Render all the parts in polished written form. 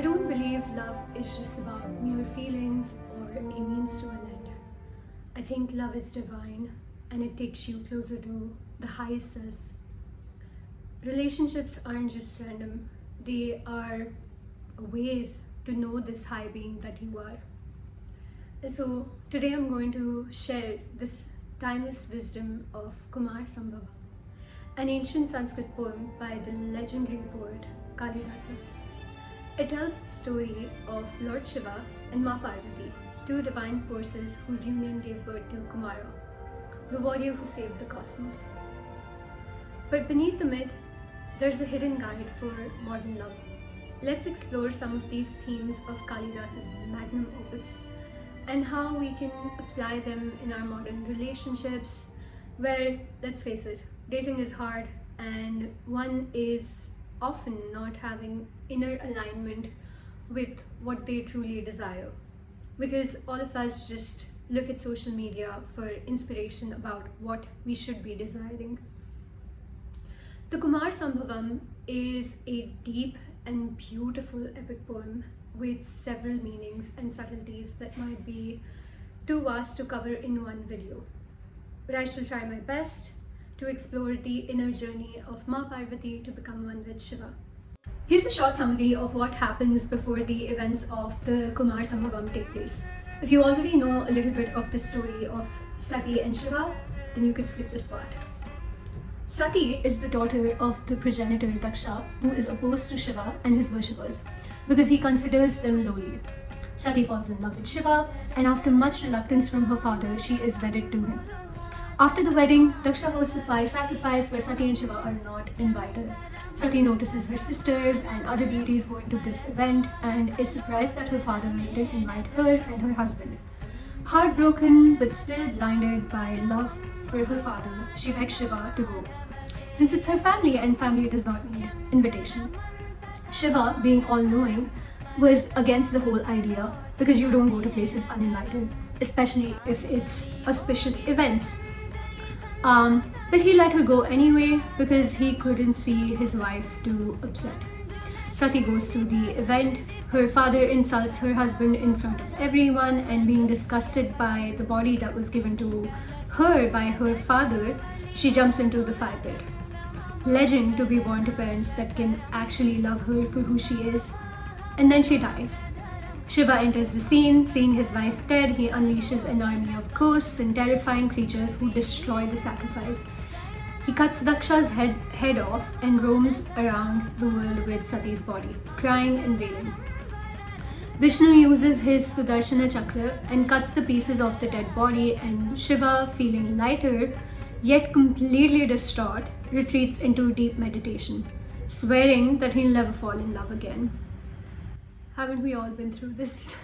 I don't believe love is just about mere feelings or a means to an end. I think love is divine and it takes you closer to the highest self. Relationships aren't just random, they are ways to know this high being that you are. And so today I'm going to share this timeless wisdom of Kumar Sambhava, an ancient Sanskrit poem by the legendary poet Kalidasa. It tells the story of Lord Shiva and Ma Parvati, two divine forces whose union gave birth to Kumara, the warrior who saved the cosmos. But beneath the myth, there's a hidden guide for modern love. Let's explore some of these themes of Kalidasa's magnum opus and how we can apply them in our modern relationships, where, let's face it, dating is hard and one is often not having inner alignment with what they truly desire. Because all of us just look at social media for inspiration about what we should be desiring. The Kumar Sambhavam is a deep and beautiful epic poem with several meanings and subtleties that might be too vast to cover in one video. But I shall try my best to explore the inner journey of Ma Parvati to become one with Shiva. Here's a short summary of what happens before the events of the Kumar Sambhavam take place. If you already know a little bit of the story of Sati and Shiva, then you can skip this part. Sati is the daughter of the progenitor Daksha, who is opposed to Shiva and his worshippers because he considers them lowly. Sati falls in love with Shiva, and after much reluctance from her father, she is wedded to him. After the wedding, Daksha hosts a fire sacrifice where Sati and Shiva are not invited. Sati notices her sisters and other deities going to this event and is surprised that her father didn't invite her and her husband. Heartbroken but still blinded by love for her father, she begs Shiva to go, since it's her family and family does not need invitation. Shiva, being all-knowing, was against the whole idea because you don't go to places uninvited, especially if it's auspicious events. But he let her go anyway because he couldn't see his wife too upset. Sati goes to the event. Her father insults her husband in front of everyone, and being disgusted by the body that was given to her by her father, she jumps into the fire pit. Legend to be born to parents that can actually love her for who she is. And then she dies. Shiva enters the scene. Seeing his wife dead, he unleashes an army of ghosts and terrifying creatures who destroy the sacrifice. He cuts Daksha's head off and roams around the world with Sati's body, crying and wailing. Vishnu uses his Sudarshana Chakra and cuts the pieces of the dead body, and Shiva, feeling lighter yet completely distraught, retreats into deep meditation, swearing that he'll never fall in love again. Haven't we all been through this?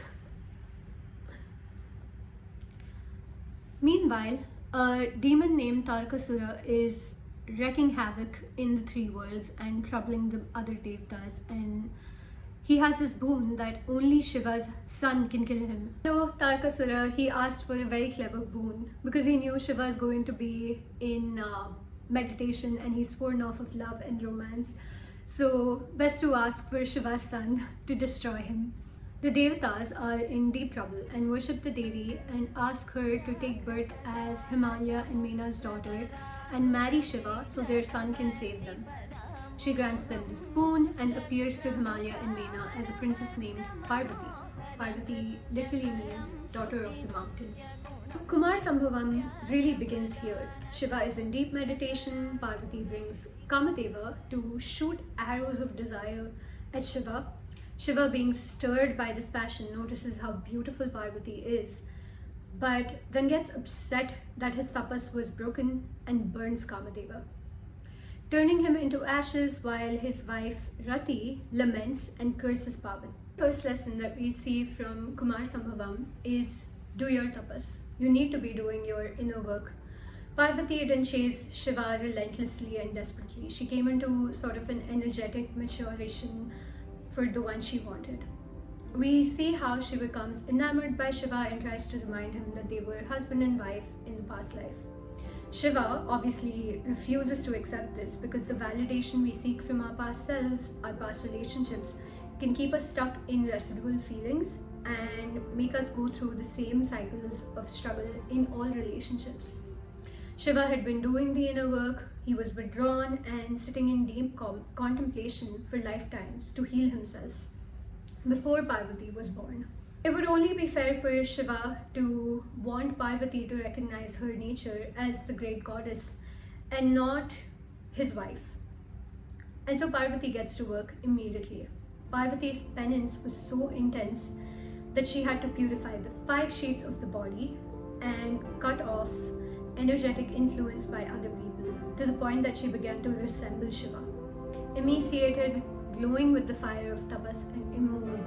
Meanwhile, a demon named Tarkasura is wreaking havoc in the three worlds and troubling the other Devtas, and he has this boon that only Shiva's son can kill him. So Tarkasura, he asked for a very clever boon because he knew Shiva is going to be in meditation and he's sworn off of love and romance. So best to ask for Shiva's son to destroy him. The Devatas are in deep trouble and worship the Devi and ask her to take birth as Himalaya and Mena's daughter and marry Shiva so their son can save them. She grants them this boon and appears to Himalaya and Mena as a princess named Parvati. Parvati literally means daughter of the mountains. Kumar Sambhavam really begins here. Shiva is in deep meditation. Parvati brings Kamadeva to shoot arrows of desire at Shiva. Shiva, being stirred by this passion, notices how beautiful Parvati is, but then gets upset that his tapas was broken and burns Kamadeva, turning him into ashes while his wife Rati laments and curses Parvati. The first lesson that we see from Kumar Sambhavam is do your tapas. You need to be doing your inner work. Parvati didn't chase Shiva relentlessly and desperately. She came into sort of an energetic maturation for the one she wanted. We see how she becomes enamored by Shiva and tries to remind him that they were husband and wife in the past life. Shiva obviously refuses to accept this because the validation we seek from our past selves, our past relationships, can keep us stuck in residual feelings and make us go through the same cycles of struggle in all relationships. Shiva had been doing the inner work, he was withdrawn and sitting in deep contemplation for lifetimes to heal himself before Parvati was born. It would only be fair for Shiva to want Parvati to recognize her nature as the great goddess and not his wife. And so Parvati gets to work immediately. Parvati's penance was so intense that she had to purify the 5 sheets of the body and cut off energetic influence by other people, to the point that she began to resemble Shiva, emaciated, glowing with the fire of tapas and immovable.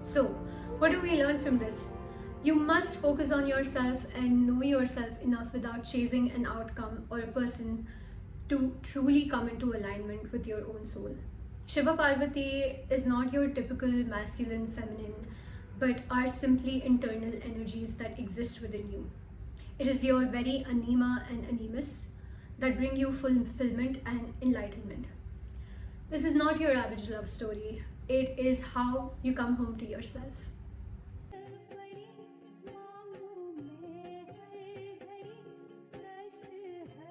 So, what do we learn from this? You must focus on yourself and know yourself enough without chasing an outcome or a person to truly come into alignment with your own soul. Shiva Parvati is not your typical masculine, feminine, but are simply internal energies that exist within you. It is your very anima and animus that bring you fulfillment and enlightenment. This is not your average love story. It is how you come home to yourself.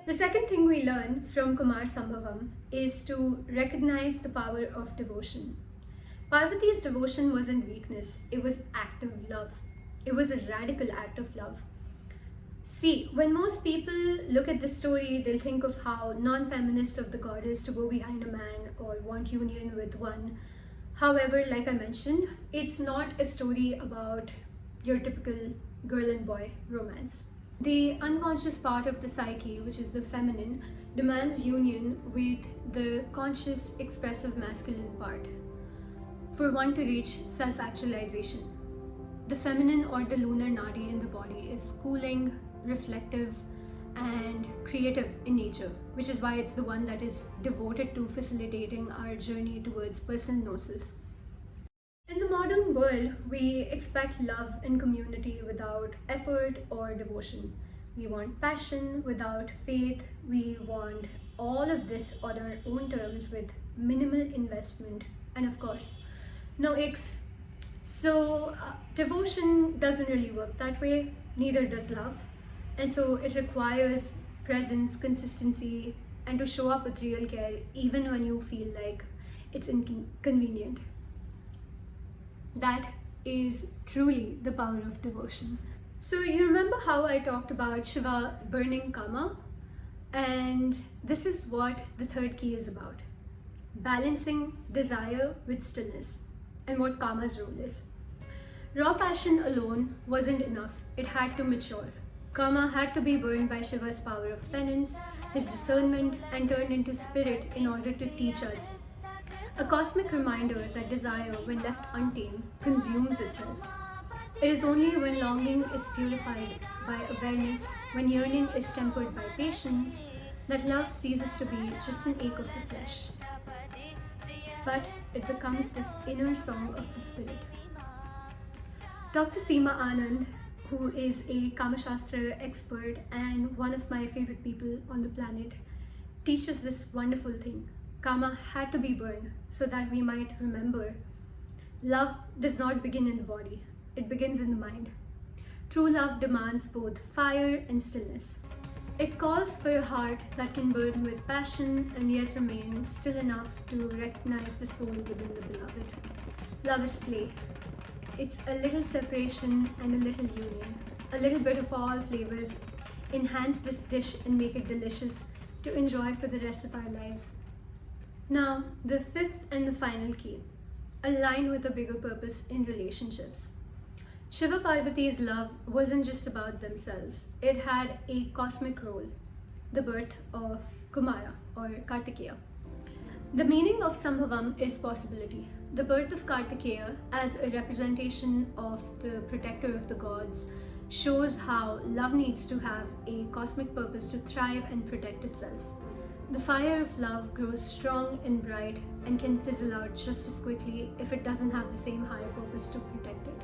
The second thing we learn from Kumar Sambhavam is to recognize the power of devotion. Parvati's devotion wasn't weakness, it was active love. It was a radical act of love. See, when most people look at this story, they'll think of how non-feminist of the goddess to go behind a man or want union with one. However, like I mentioned, it's not a story about your typical girl and boy romance. The unconscious part of the psyche, which is the feminine, demands union with the conscious, expressive masculine part for one to reach self-actualization. The feminine or the lunar nadi in the body is cooling, reflective, and creative in nature, which is why it's the one that is devoted to facilitating our journey towards personal gnosis. In the modern world, we expect love and community without effort or devotion. We want passion without faith. We want all of this on our own terms with minimal investment and, of course, no icks. So devotion doesn't really work that way, neither does love. And so it requires presence, consistency, and to show up with real care even when you feel like it's inconvenient. That is truly the power of devotion. So you remember how I talked about Shiva burning Kama? And this is what the third key is about. Balancing desire with stillness and what Kama's role is. Raw passion alone wasn't enough, it had to mature. Kama had to be burned by Shiva's power of penance, his discernment, and turned into spirit in order to teach us. A cosmic reminder that desire, when left untamed, consumes itself. It is only when longing is purified by awareness, when yearning is tempered by patience, that love ceases to be just an ache of the flesh. But it becomes this inner song of the spirit. Dr. Seema Anand, who is a Kamashastra expert and one of my favorite people on the planet, teaches this wonderful thing. Kama had to be burned so that we might remember love does not begin in the body, it begins in the mind. True love demands both fire and stillness. It calls for a heart that can burn with passion and yet remain still enough to recognize the soul within the beloved. Love is play. It's a little separation and a little union. A little bit of all flavors enhance this dish and make it delicious to enjoy for the rest of our lives. Now, the fifth and the final key, align with a bigger purpose in relationships. Shiva Parvati's love wasn't just about themselves. It had a cosmic role, the birth of Kumara or Kartikeya. The meaning of Sambhavam is possibility. The birth of Kartikeya as a representation of the protector of the gods shows how love needs to have a cosmic purpose to thrive and protect itself. The fire of love grows strong and bright and can fizzle out just as quickly if it doesn't have the same higher purpose to protect it.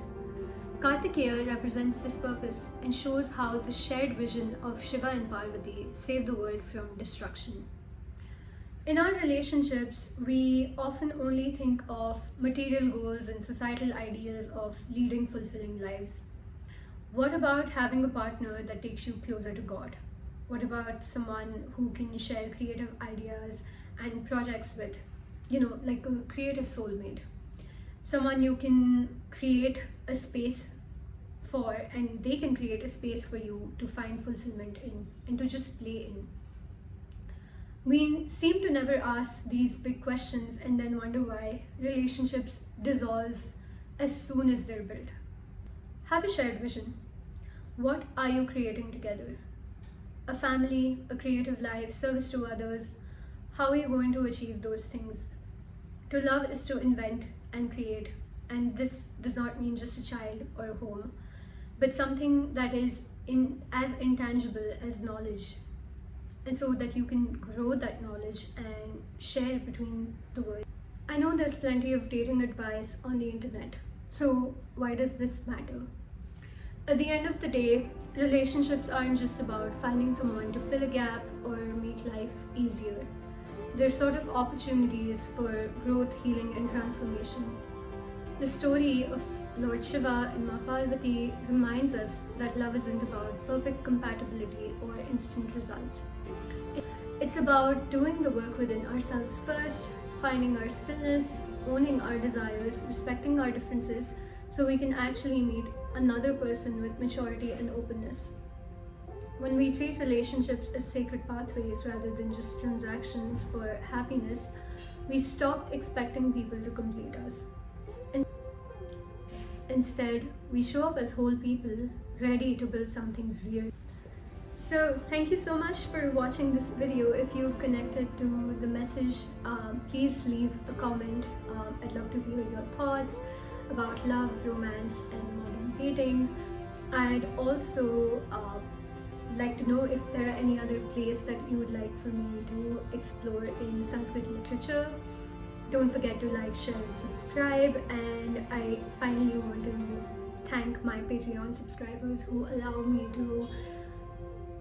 Kartikeya represents this purpose and shows how the shared vision of Shiva and Parvati saved the world from destruction. In our relationships, we often only think of material goals and societal ideals of leading fulfilling lives. What about having a partner that takes you closer to God? What about someone who can share creative ideas and projects with, like a creative soulmate? Someone you can create a space for, and they can create a space for you to find fulfillment in and to just play in. We seem to never ask these big questions and then wonder why relationships dissolve as soon as they're built. Have a shared vision. What are you creating together? A family, a creative life, service to others. How are you going to achieve those things? To love is to invent and create, and this does not mean just a child or a home, but something that is as intangible as knowledge, and so that you can grow that knowledge and share it between the world. I know there's plenty of dating advice on the internet, so why does this matter? At the end of the day, relationships aren't just about finding someone to fill a gap or make life easier. They're sort of opportunities for growth, healing, and transformation. The story of Lord Shiva and Ma Parvati reminds us that love isn't about perfect compatibility or instant results. It's about doing the work within ourselves first, finding our stillness, owning our desires, respecting our differences, so we can actually meet another person with maturity and openness. When we treat relationships as sacred pathways rather than just transactions for happiness, we stop expecting people to complete us. Instead, we show up as whole people, ready to build something real. So, thank you so much for watching this video. If you've connected to the message, please leave a comment. I'd love to hear your thoughts about love, romance, and modern dating. I'd also like to know if there are any other plays that you would like for me to explore in Sanskrit literature. Don't forget to like, share, and subscribe. And I finally want to thank my Patreon subscribers who allow me to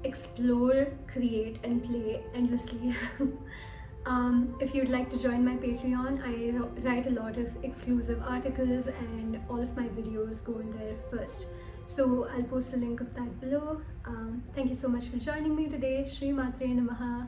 explore, create, and play endlessly. If you'd like to join my Patreon, I write a lot of exclusive articles and all of my videos go in there first. So I'll post a link of that below. Thank you so much for joining me today. Shri Matre Namaha.